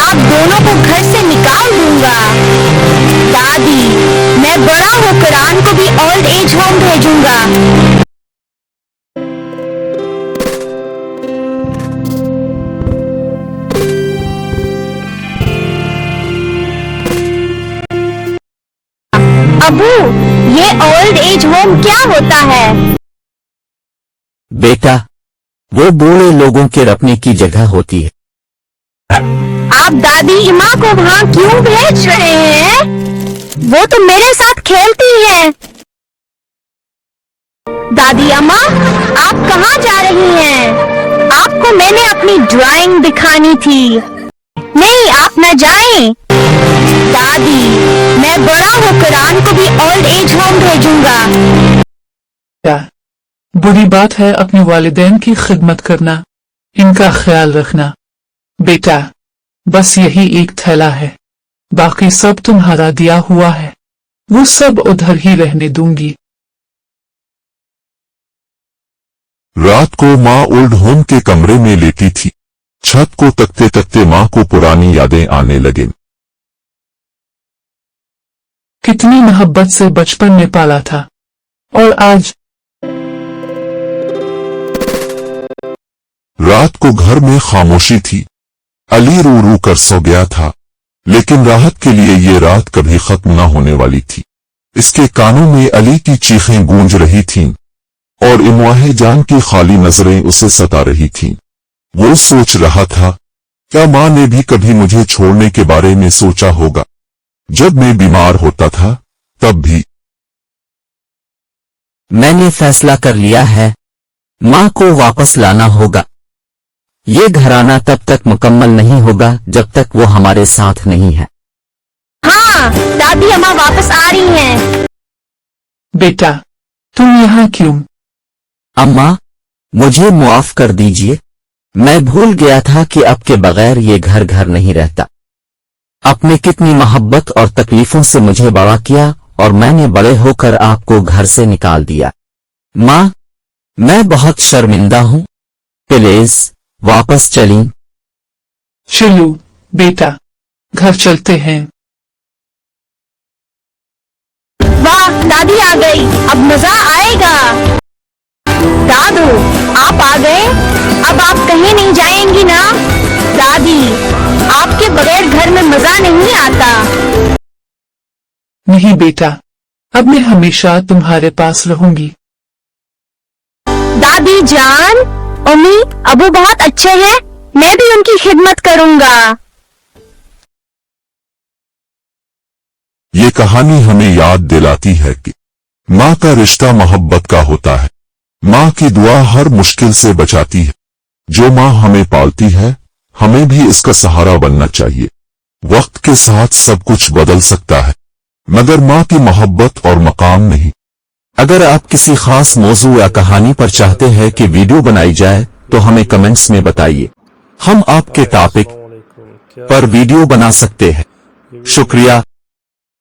आप दोनों को घर से निकाल दूंगा। दादी, मैं बड़ा होकर आन को भी ओल्ड एज होम भेजूंगा। अबू, ये ओल्ड एज होम क्या होता है? बेटा, वो बूढ़े लोगों के रखने की जगह होती है। आप दादी माँ को वहाँ क्यों भेज रहे हैं? वो तो मेरे साथ खेलती है। दादी अम्मा, आप कहाँ जा रही हैं? आपको मैंने अपनी ड्राइंग दिखानी थी। नहीं, आप न जाएं। दादी, मैं बड़ा होकर आन को भी ओल्ड एज होम भेजूंगा। क्या बुरी बात है अपने वालिदैन की खिदमत करना, इनका ख्याल रखना। बेटा, बस यही एक थैला है, बाकी सब तुम्हारा दिया हुआ है। वो सब उधर ही रहने दूंगी। रात को माँ ओल्ड होम के कमरे में लेटी थी। छत को तकते तकते माँ को पुरानी यादें आने लगे। कितनी मोहब्बत से बचपन में पाला था, और आज रात को घर में खामोशी थी। अली रो रो कर सो गया था, लेकिन राहत के लिए ये रात कभी खत्म न होने वाली थी। इसके कानों में अली की चीखें गूंज रही थीं, और इमवाहे जान की खाली नजरें उसे सता रही थीं। वो सोच रहा था, क्या माँ ने भी कभी मुझे छोड़ने के बारे में सोचा होगा? जब मैं बीमार होता था, तब भी। मैंने फैसला कर लिया है, माँ को वापस लाना होगा। ये घराना तब तक मुकम्मल नहीं होगा जब तक वो हमारे साथ नहीं है। हाँ, दादी अम्मा वापस आ रही हैं। बेटा, तुम यहाँ क्यों? अम्मा, मुझे मुआफ कर दीजिए। मैं भूल गया था कि अब के बगैर ये घर घर नहीं रहता। आपने कितनी मोहब्बत और तकलीफों से मुझे बड़ा किया, और मैंने बड़े होकर आपको घर से निकाल दिया। माँ, मैं बहुत शर्मिंदा हूँ। प्लीज वापस चलीं। चलो बेटा, घर चलते हैं। वाह, दादी आ गई, अब मजा आएगा। दादू, आप आ गए? अब आप कहीं नहीं जाएंगी ना? दादी, आपके बगैर घर में मजा नहीं आता। नहीं बेटा, अब मैं हमेशा तुम्हारे पास रहूंगी। दादी जान, अम्मी, अबू बहुत अच्छे हैं, मैं भी उनकी खिदमत करूंगा। ये कहानी हमें याद दिलाती है कि माँ का रिश्ता मोहब्बत का होता है। माँ की दुआ हर मुश्किल से बचाती है। जो माँ हमें पालती है, हमें भी इसका सहारा बनना चाहिए। वक्त के साथ सब कुछ बदल सकता है, मगर माँ की मोहब्बत और मकाम नहीं। अगर आप किसी खास मौजू या कहानी पर चाहते हैं कि वीडियो बनाई जाए, तो हमें कमेंट्स में बताइए। हम आपके टॉपिक पर वीडियो बना सकते हैं। शुक्रिया।